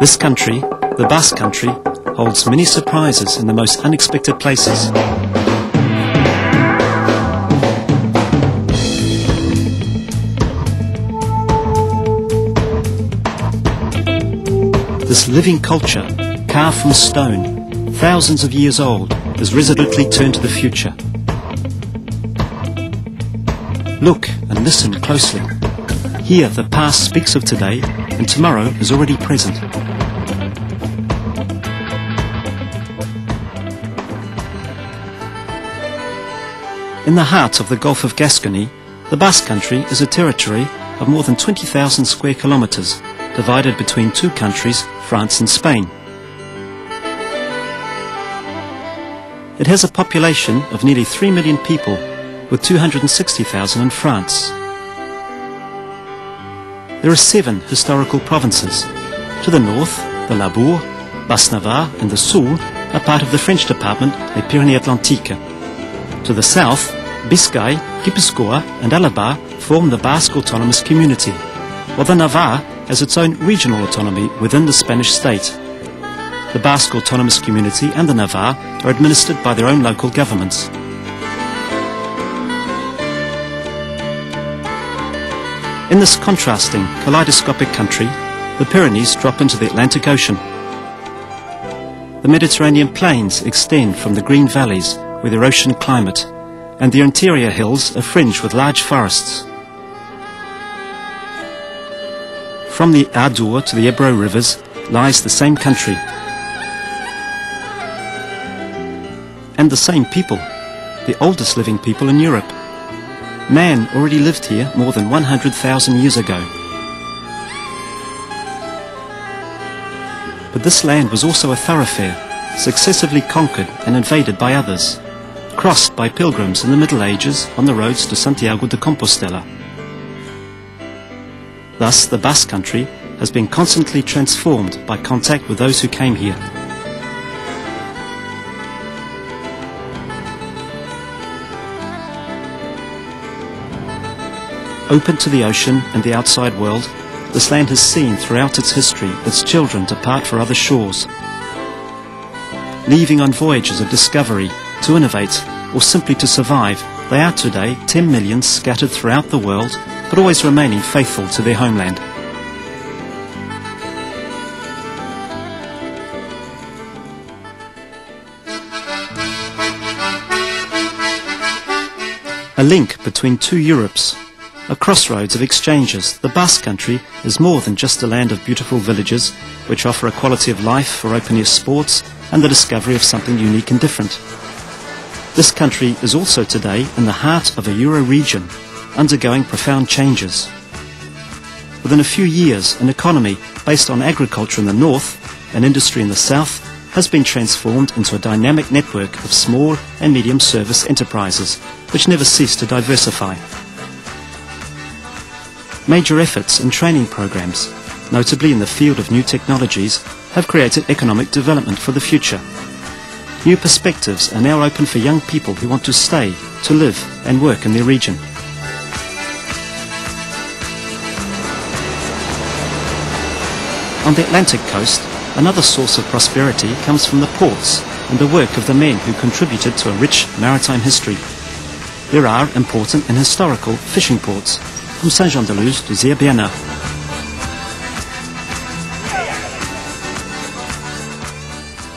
This country, the Basque Country, holds many surprises in the most unexpected places. This living culture, carved from stone, thousands of years old, is resolutely turned to the future. Look and listen closely. Here the past speaks of today, and tomorrow is already present. In the heart of the Gulf of Gascony, the Basque Country is a territory of more than 20,000 square kilometers, divided between two countries, France and Spain. It has a population of nearly 3 million people, with 260,000 in France. There are 7 historical provinces. To the north, the Labour, Basse-Navarre and the Soule are part of the French department Les Pyrénées-Atlantiques. To the south, Biscay, Gipuzkoa and Alaba form the Basque Autonomous Community, while the Navarre has its own regional autonomy within the Spanish state. The Basque Autonomous Community and the Navarre are administered by their own local governments. In this contrasting, kaleidoscopic country, the Pyrenees drop into the Atlantic Ocean. The Mediterranean plains extend from the green valleys with their ocean climate, and the interior hills are fringed with large forests. From the Adour to the Ebro rivers lies the same country. And the same people, the oldest living people in Europe. Man already lived here more than 100,000 years ago. But this land was also a thoroughfare, successively conquered and invaded by others, crossed by pilgrims in the Middle Ages on the roads to Santiago de Compostela. Thus, the Basque Country has been constantly transformed by contact with those who came here. Open to the ocean and the outside world, this land has seen throughout its history its children depart for other shores, leaving on voyages of discovery, to innovate, or simply to survive. They are today 10 million scattered throughout the world, but always remaining faithful to their homeland. A link between two Europes, a crossroads of exchanges, the Basque Country is more than just a land of beautiful villages which offer a quality of life for open-air sports and the discovery of something unique and different. This country is also today in the heart of a Euro region, undergoing profound changes. Within a few years, an economy based on agriculture in the north and industry in the south has been transformed into a dynamic network of small and medium service enterprises, which never cease to diversify. Major efforts and training programs, notably in the field of new technologies, have created economic development for the future. New perspectives are now open for young people who want to stay, to live and work in their region. On the Atlantic coast, another source of prosperity comes from the ports and the work of the men who contributed to a rich maritime history. There are important and historical fishing ports, from Saint-Jean-de-Luz to Zeerbena.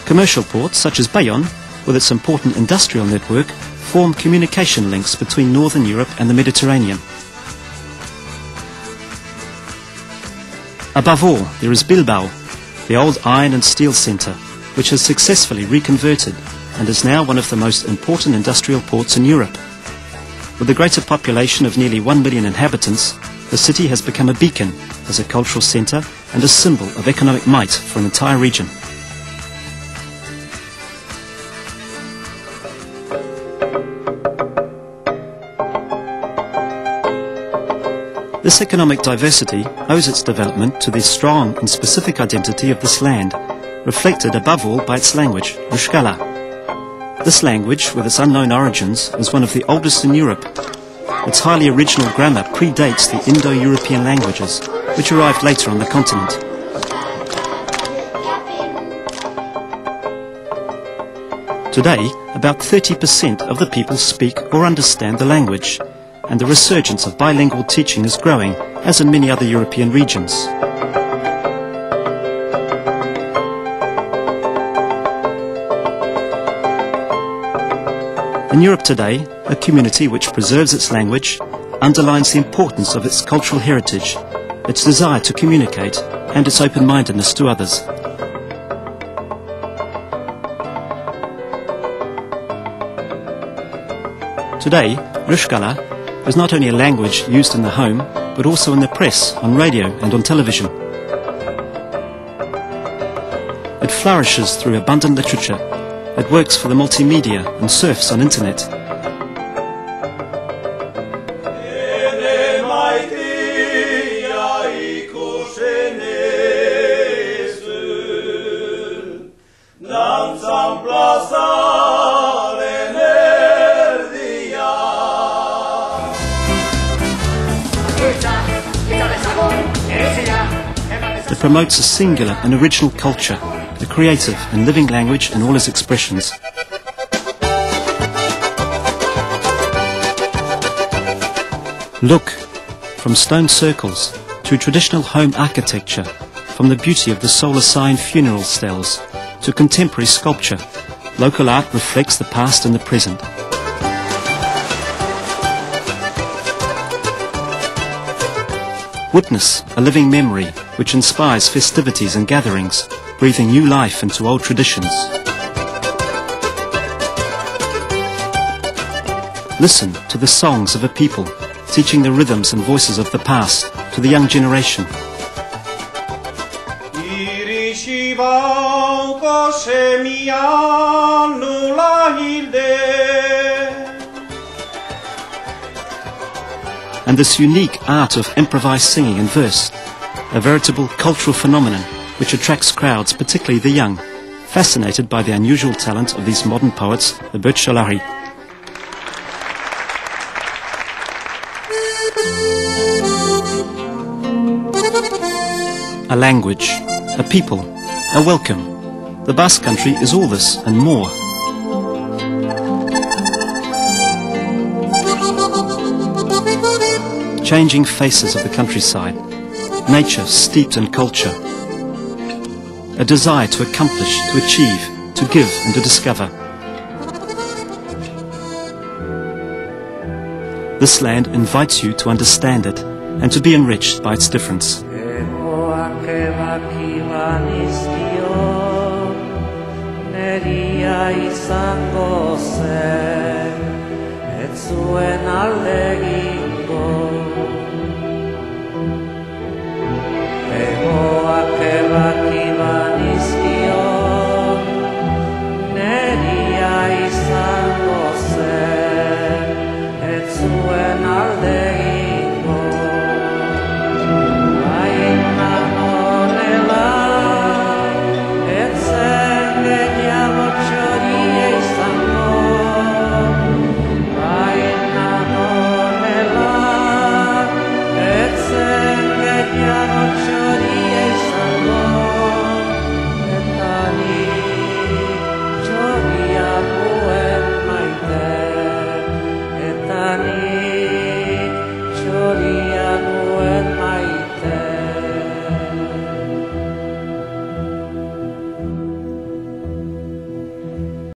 Commercial ports such as Bayonne, with its important industrial network, form communication links between Northern Europe and the Mediterranean. Above all, there is Bilbao, the old iron and steel centre, which has successfully reconverted and is now one of the most important industrial ports in Europe. With a greater population of nearly 1 million inhabitants, the city has become a beacon as a cultural centre and a symbol of economic might for an entire region. This economic diversity owes its development to the strong and specific identity of this land, reflected above all by its language, Euskara. This language, with its unknown origins, is one of the oldest in Europe. Its highly original grammar predates the Indo-European languages, which arrived later on the continent. Today, about 30% of the people speak or understand the language, and the resurgence of bilingual teaching is growing, as in many other European regions. In Europe today, a community which preserves its language underlines the importance of its cultural heritage, its desire to communicate, and its open-mindedness to others. Today, Rushkala is not only a language used in the home, but also in the press, on radio and on television. It flourishes through abundant literature. It works for the multimedia and surfs on internet. It promotes a singular and original culture, a creative and living language in all its expressions. Look, from stone circles to traditional home architecture, from the beauty of the solar sign funeral stels to contemporary sculpture, local art reflects the past and the present. Witness a living memory which inspires festivities and gatherings, breathing new life into old traditions. Listen to the songs of a people, teaching the rhythms and voices of the past to the young generation. And this unique art of improvised singing in verse, a veritable cultural phenomenon which attracts crowds, particularly the young, fascinated by the unusual talent of these modern poets, the Böttcholari. A language, a people, a welcome. The Basque Country is all this and more. Changing faces of the countryside, nature steeped in culture, a desire to accomplish, to achieve, to give and to discover. This land invites you to understand it and to be enriched by its difference. Egoak ebaki